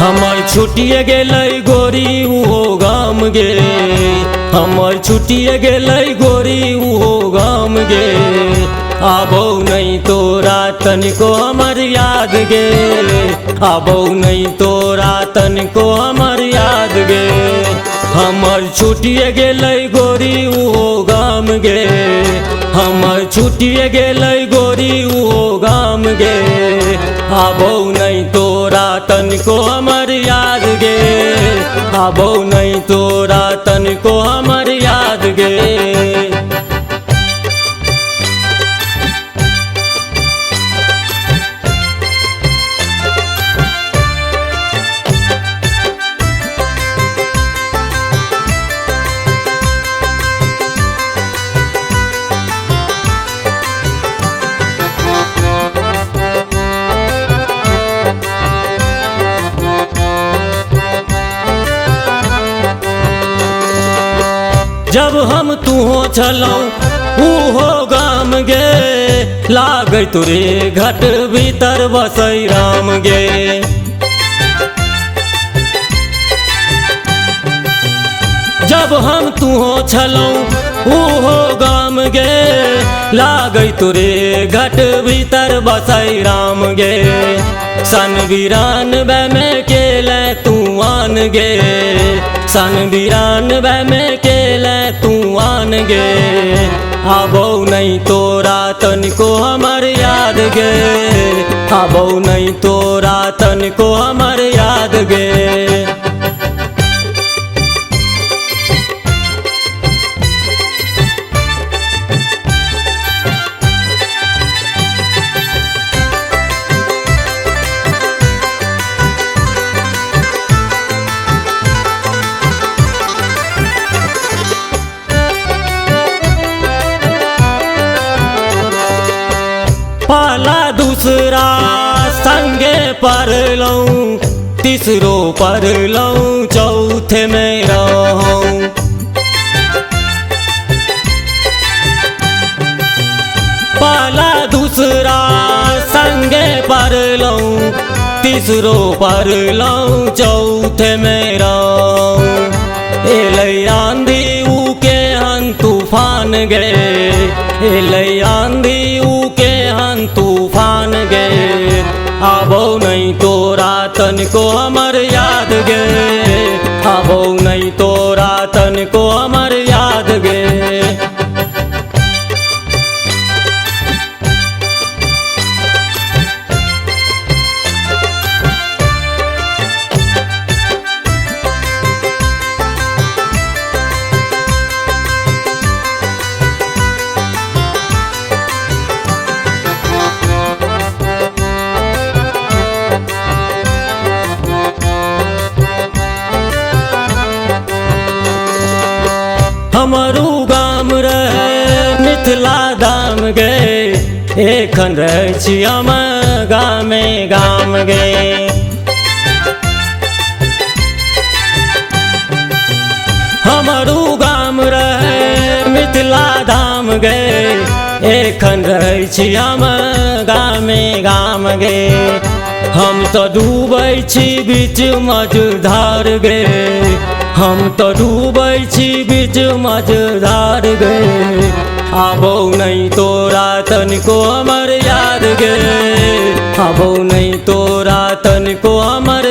हमर छुटिए गेलै गोरी उहो गाम गे, हमर छुटिए गेलै गोरी उहो गाम गे। आबौ नहीं तोरा तनिको हमर याद गे, आबौ नहीं तोरा तनिको हमर याद गे। हमर छुटिए गेलै गोरी उहो गाम गे, हमर छुटिए गेलै गोरी उहो गाम गे। आबौ नहीं तोरा तनिको हमर याद गे, आबौ नहीं तोरा तनिको हमर याद गे। जब हम तुहो छलौ उहो गाम गे, लागै तोरे घट भीतर बसै राम गे। जब हम तुहो छलौ उहो गाम गे, लागै तोरे घट भीतर बसै राम गे। सन वीरान में केले तू आन गे, सन वीरान में केले तू आन गे। आबौ नहीं तोरा तनिको हमर याद गे, आबौ नहीं तोरा तनिको हमर याद गे। पाला दूसरा संगे पढ़लौं, तीसरो पढ़लौं, चौथे में रहूं। पाला दूसरा संगे पढ़लौं, तीसरो पढ़लौं, चौथे में रहूं। एलै आंधी उके हन तूफान गे, एलै आंधी उके हन तूफान गे। आबौ नहीं तोरा तनिको हमर याद गे, आबौ नहीं तोरा तनिको हमर याद गे। हमरू गाम रहे मिथिला धाम गे, एखन रहै छी हम गामे गाम गे। हमरू गाम रहे मिथिला धाम गे, एखन रहै छी हम गामे गाम गे। हम तो डूबै छी बीच मझधार गे, हम तो डूबै छी बीच मझधार गे। आबौ नहीं तोरा तनिको हमर याद गे, आबौ नहीं तोरा तनिको हमर